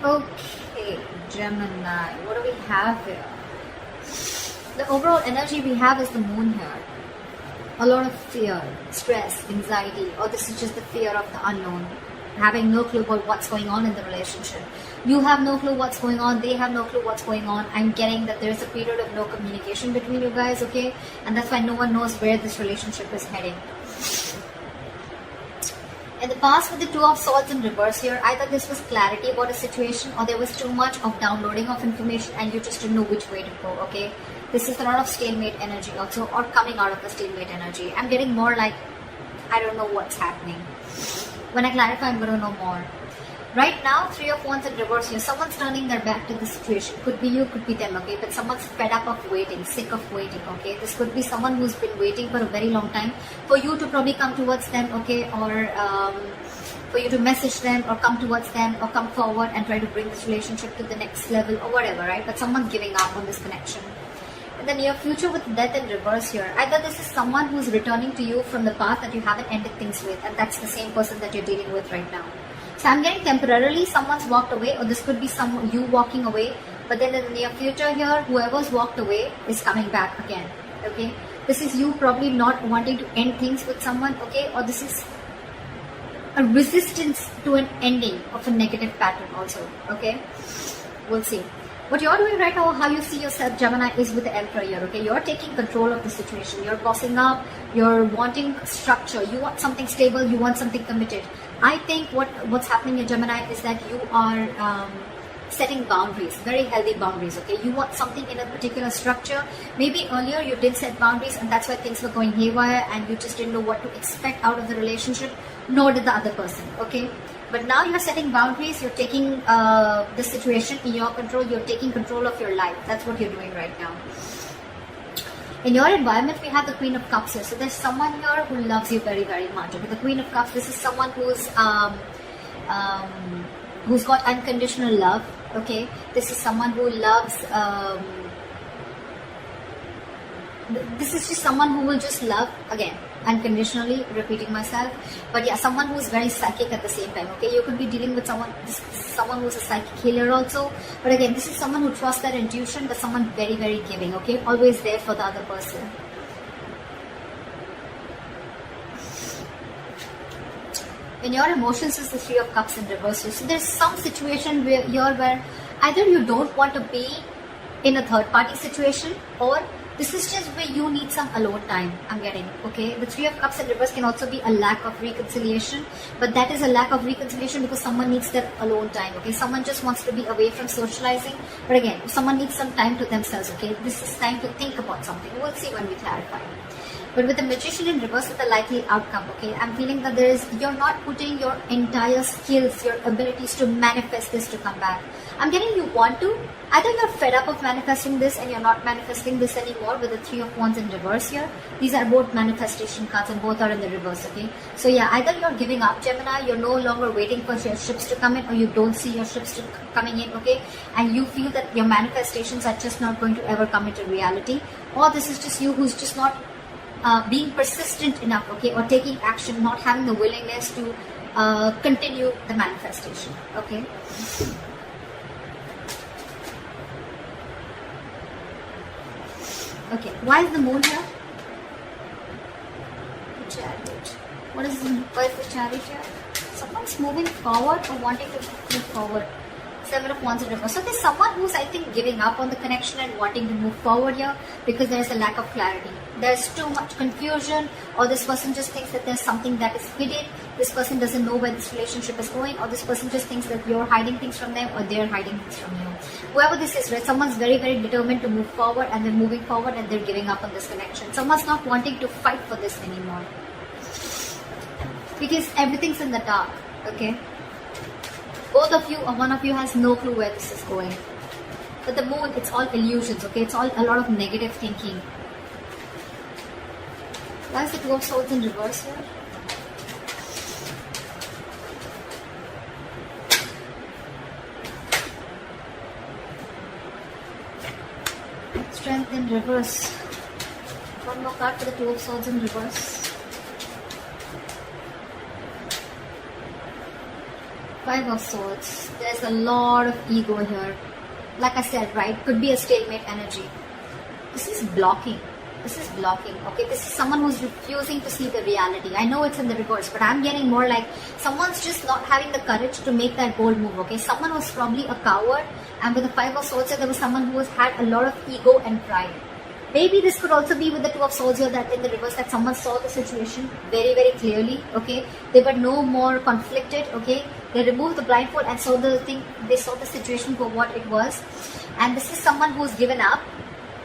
Okay, Gemini, what do we have here? The overall energy we have is the moon here. A lot of fear, stress, anxiety, or this is just the fear of the unknown. Having no clue about what's going on in the relationship. You have no clue what's going on, they have no clue what's going on. I'm getting that there's a period of no communication between you guys, okay? And that's why no one knows where this relationship is heading. In the past, with the Two of Swords in reverse here, either this was clarity about a situation or there was too much of downloading of information and you just didn't know which way to go, okay? This is a lot of stalemate energy also, or coming out of the stalemate energy. I'm getting more like, I don't know what's happening. When I clarify, I'm going to know more. Right now, Three of Wands in reverse here. Someone's turning their back to the situation. Could be you, could be them, okay? But someone's fed up of waiting, sick of waiting, okay? This could be someone who's been waiting for a very long time for you to probably come towards them, okay? Or for you to message them or come towards them or come forward and try to bring this relationship to the next level or whatever, right? But someone's giving up on this connection. In the near future with Death in reverse here, either this is someone who's returning to you from the past that you haven't ended things with, and that's the same person that you're dealing with right now. So I'm getting temporarily someone's walked away, or this could be you walking away, but then in the near future here, whoever's walked away is coming back again, okay? This is you probably not wanting to end things with someone, okay? Or this is a resistance to an ending of a negative pattern also, okay? We'll see. What you're doing right now, how you see yourself, Gemini, is with the Emperor here, okay? You're taking control of the situation. You're bossing up. You're wanting structure. You want something stable. You want something committed. I think what's happening in Gemini is that you are setting boundaries, very healthy boundaries, okay? You want something in a particular structure. Maybe earlier you did set boundaries and that's why things were going haywire and you just didn't know what to expect out of the relationship, nor did the other person, okay? But now you're setting boundaries, you're taking the situation in your control, you're taking control of your life. That's what you're doing right now. In your environment, we have the Queen of Cups here. So there's someone here who loves you very, very much. Okay, the Queen of Cups, this is someone who's got unconditional love. Okay, this is someone who loves, this is just someone who will just love, again, unconditionally, repeating myself, but yeah, someone who's very psychic at the same time, okay? You could be dealing with someone who's a psychic healer also, but again, this is someone who trusts their intuition, but someone very, very giving, okay? Always there for the other person. In your emotions is the Three of Cups in reverse. So there's some situation where either you don't want to be in a third party situation, or this is just where you need some alone time, I'm getting, okay? The Three of Cups in reverse can also be a lack of reconciliation, but that is a lack of reconciliation because someone needs that alone time, okay? Someone just wants to be away from socializing, but again, someone needs some time to themselves, okay? This is time to think about something. We'll see when we clarify. But with the Magician in reverse with the likely outcome, okay, I'm feeling that you're not putting your entire skills, your abilities to manifest this to come back. I'm getting you want to. Either you're fed up of manifesting this and you're not manifesting this anymore with the Three of Wands in reverse here. These are both manifestation cards and both are in the reverse, okay? So yeah, either you're giving up, Gemini, you're no longer waiting for your ships to come in, or you don't see your ships coming in, okay? And you feel that your manifestations are just not going to ever come into reality. Or this is just you who's just not being persistent enough, okay, or taking action, not having the willingness to continue the manifestation, okay? Okay, why is the moon here? The Chariot. Why is the Chariot here? Someone's moving forward or wanting to move forward. Seven of Wands in reverse. So there's someone who's, I think, giving up on the connection and wanting to move forward here because there's a lack of clarity. There's too much confusion, or this person just thinks that there's something that is hidden. This person doesn't know where this relationship is going, or this person just thinks that you're hiding things from them or they're hiding things from you. Whoever this is, right? Someone's very, very determined to move forward and they're moving forward and they're giving up on this connection. Someone's not wanting to fight for this anymore because everything's in the dark, okay? Both of you or one of you has no clue where this is going. But the moon, it's all illusions, okay? It's all a lot of negative thinking. Why is the Two of Swords in reverse here? Strength in reverse. One more card for the Two of Swords in reverse. Five of Swords, there's a lot of ego here. Like I said, right, could be a stalemate energy. This is blocking. This is blocking, okay? This is someone who's refusing to see the reality. I know it's in the reverse, but I'm getting more like someone's just not having the courage to make that bold move, okay? Someone was probably a coward, and with the Five of Swords, there was someone who has had a lot of ego and pride. Maybe this could also be with the Two of Swords here, that in the reverse, that someone saw the situation very, very clearly, okay? They were no more conflicted, okay? They removed the blindfold and saw the thing, they saw the situation for what it was. And this is someone who's given up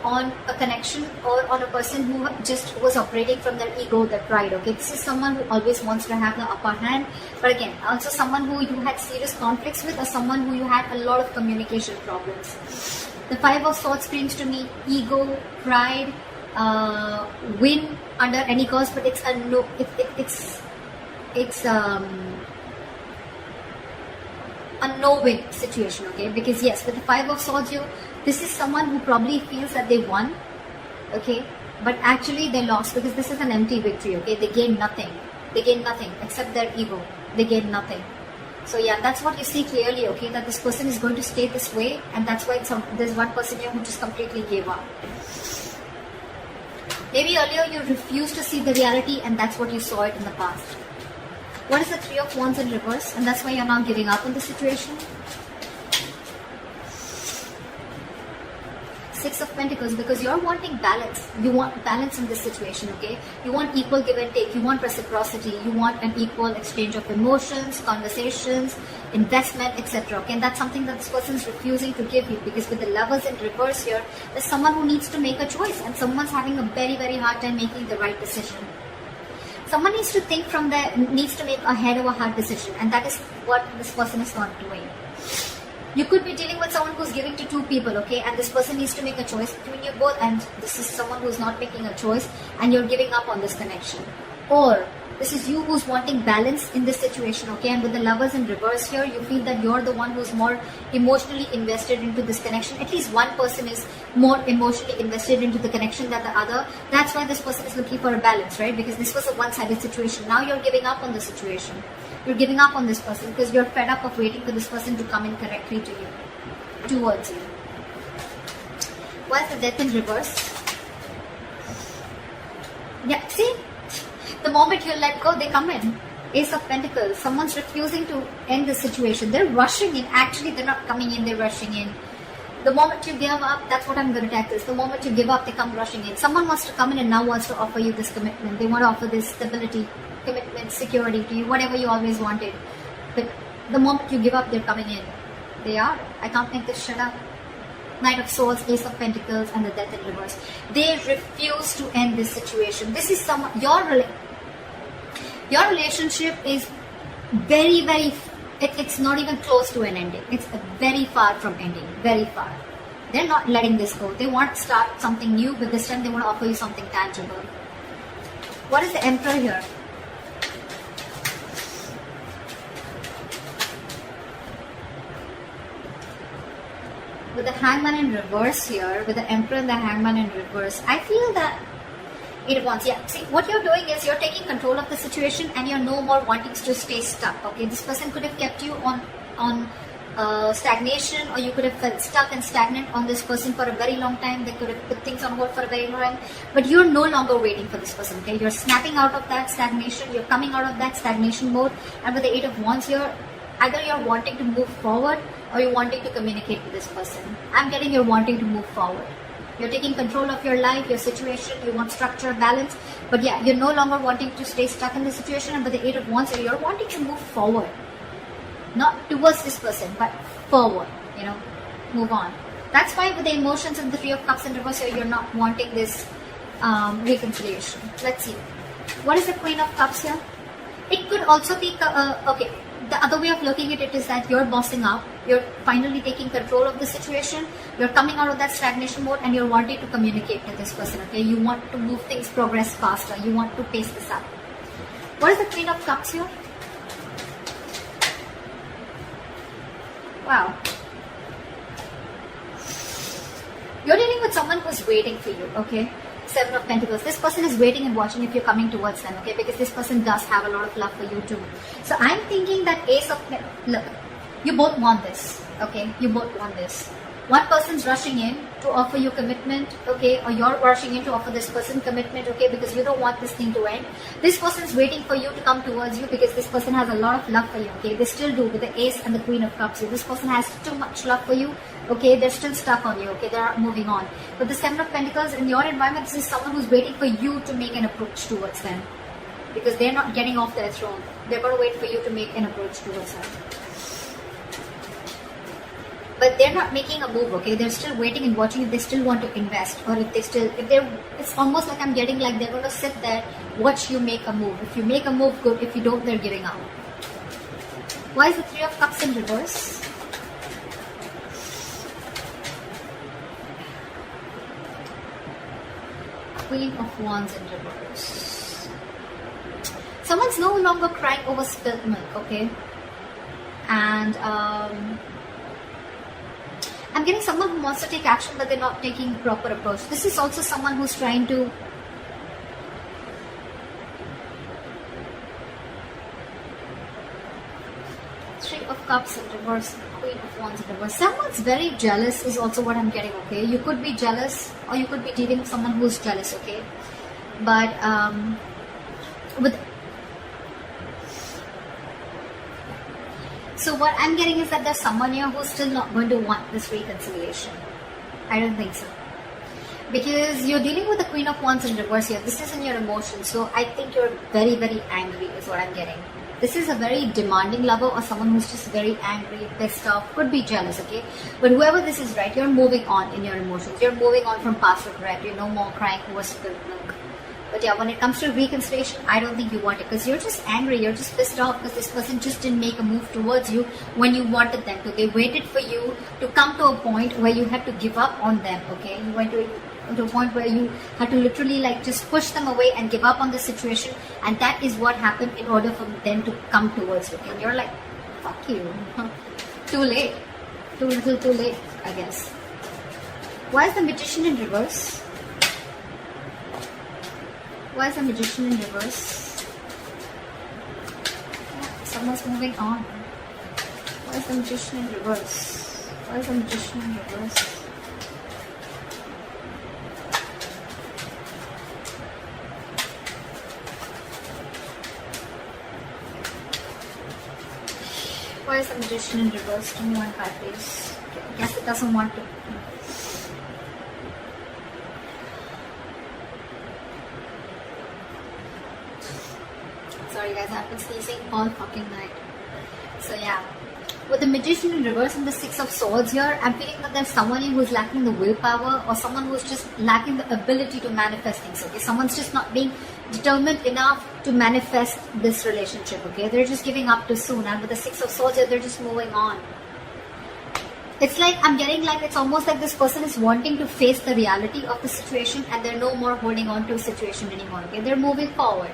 on a connection or on a person who just was operating from their ego, their pride, okay? This is someone who always wants to have the upper hand, but again, also someone who you had serious conflicts with, or someone who you had a lot of communication problems. The Five of Swords screams to me ego, pride, win under any cost, but it's a no. It's a no-win situation, okay? Because yes, with the Five of Swords, this is someone who probably feels that they won, okay? But actually they lost, because this is an empty victory, okay? They gain nothing. They gain nothing except their ego. They gain nothing. So yeah, that's what you see clearly, okay? That this person is going to stay this way, and that's why there's one person here who just completely gave up. Maybe earlier you refused to see the reality, and that's what you saw it in the past. What is the Three of Wands in reverse? And that's why you're now giving up on the situation. Six of Pentacles, because you're wanting balance. You want balance in this situation, okay? You want equal give and take. You want reciprocity. You want an equal exchange of emotions, conversations, investment, etc. Okay, and that's something that this person is refusing to give you, because with the Lovers in reverse here, there's someone who needs to make a choice, and someone's having a very, very hard time making the right decision. Someone needs to think from there, needs to make a head of a heart decision, and that is what this person is not doing. You could be dealing with someone who's giving to two people, okay, and this person needs to make a choice between you both, and this is someone who's not making a choice and you're giving up on this connection. Or this is you who's wanting balance in this situation, okay, and with the Lovers in reverse here, you feel that you're the one who's more emotionally invested into this connection. At least one person is more emotionally invested into the connection than the other. That's why this person is looking for a balance, right? Because this was a one-sided situation. Now you're giving up on the situation. You're giving up on this person because you're fed up of waiting for this person to come in correctly to you, towards you. What's the Death in reverse? Yeah, see? The moment you let go, they come in. Ace of Pentacles. Someone's refusing to end the situation. They're rushing in. Actually, they're not coming in, they're rushing in. The moment you give up, that's what I'm going to tackle. The moment you give up, they come rushing in. Someone wants to come in and now wants to offer you this commitment. They want to offer this stability, commitment, security to you, whatever you always wanted. But the moment you give up, they're coming in. They are. I can't make this shit up. Knight of Swords, Ace of Pentacles, and the Death in reverse. They refuse to end this situation. This is someone, your relationship is very, very, it's not even close to an ending. It's very far from ending, very far. They're not letting this go. They want to start something new, but this time they want to offer you something tangible. What is the Emperor here? With the Hangman in reverse here, with the Emperor and the Hangman in reverse, I feel that it wants, yeah, see, what you're doing is you're taking control of the situation and you're no more wanting to stay stuck, okay? This person could have kept you on stagnation, or you could have felt stuck and stagnant on this person for a very long time. They could have put things on hold for a very long time, but you're no longer waiting for this person, okay? You're snapping out of that stagnation, you're coming out of that stagnation mode, and with the Eight of Wands here, either you're wanting to move forward or you're wanting to communicate with this person. I'm getting you're wanting to move forward. You're taking control of your life, your situation, you want structure, balance, but yeah, you're no longer wanting to stay stuck in the situation, and with the Eight of Wands, you're wanting to move forward. Not towards this person, but forward, you know, move on. That's why with the emotions and the Three of Cups in reverse here, you're not wanting this reconciliation. Let's see. What is the Queen of Cups here? It could also be, okay, the other way of looking at it is that you're bossing up, you're finally taking control of the situation, you're coming out of that stagnation mode, and you're wanting to communicate with this person, okay? You want to move things, progress faster, you want to pace this up. What is the Queen of Cups here? Wow. You're dealing with someone who's waiting for you, okay? Seven of Pentacles. This person is waiting and watching if you're coming towards them, okay? Because this person does have a lot of love for you too. So I'm thinking that Ace of Pentacles, look, You both want this, okay? You both want this. One person's rushing in to offer you commitment, okay? Or you're rushing in to offer this person commitment, okay? Because you don't want this thing to end. This person's waiting for you to come towards you because this person has a lot of love for you, okay? They still do with the Ace and the Queen of Cups. So this person has too much love for you, okay? They're still stuck on you, okay? They're not moving on. But the Seven of Pentacles, in your environment, this is someone who's waiting for you to make an approach towards them. Because they're not getting off their throne. They're going to wait for you to make an approach towards them. But they're not making a move, okay? They're still waiting and watching if they still want to invest, or it's almost like I'm getting like they're going to sit there, watch you make a move. If you make a move, good. If you don't, they're giving up. Why is the Three of Cups in reverse? Queen of Wands in reverse. Someone's no longer crying over spilt milk, okay? And I'm getting someone who wants to take action, but they're not taking proper approach. This is also someone who's trying to Three of Cups in reverse, Queen of Wands in reverse. Someone's very jealous is also what I'm getting, okay? You could be jealous, or you could be dealing with someone who's jealous, okay? But so what I'm getting is that there's someone here who's still not going to want this reconciliation. I don't think so. Because you're dealing with the Queen of Wands in reverse here. This is in your emotions. So I think you're very, very angry is what I'm getting. This is a very demanding lover, or someone who's just very angry, pissed off, could be jealous, okay? But whoever this is, right, you're moving on in your emotions. You're moving on from past regret. You're no more crying over spilled milk. But yeah, when it comes to reconciliation, I don't think you want it, because you're just angry, you're just pissed off because this person just didn't make a move towards you when you wanted them to. They waited for you to come to a point where you had to give up on them, okay? You went to a point where you had to literally like just push them away and give up on the situation, and that is what happened in order for them to come towards you. And you're like, fuck you. Too late. Too little, too late, I guess. Why is the Magician in reverse? Why is the Magician in reverse? Yeah, someone's moving on. Why is the Magician in reverse? Why is the Magician in reverse? Why is the Magician in reverse? Give me one card, please. Okay, I guess it doesn't want to. Sorry guys, I've been sneezing all fucking night. So yeah, with the Magician in reverse and the Six of Swords here, I'm feeling that there's someone who's lacking the willpower, or someone who's just lacking the ability to manifest things, okay? Someone's just not being determined enough to manifest this relationship, okay? They're just giving up too soon, and with the Six of Swords here, they're just moving on. It's like, I'm getting like, it's almost like this person is wanting to face the reality of the situation, and they're no more holding on to a situation anymore, okay? They're moving forward.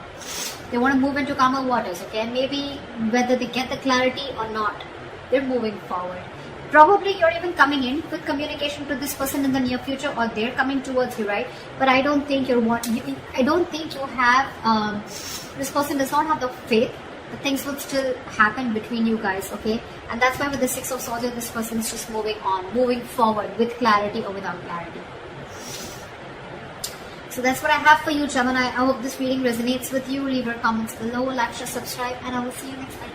They want to move into calmer waters, okay? And maybe whether they get the clarity or not, they're moving forward. Probably you're even coming in with communication to this person in the near future, or they're coming towards you, right? But I don't think I don't think you have, this person does not have the faith that things will still happen between you guys, okay? And that's why with the Six of Swords, this person is just moving on, moving forward with clarity or without clarity. So that's what I have for you, Gemini. I hope this reading resonates with you. Leave your comments below, like, share, subscribe, and I will see you next time.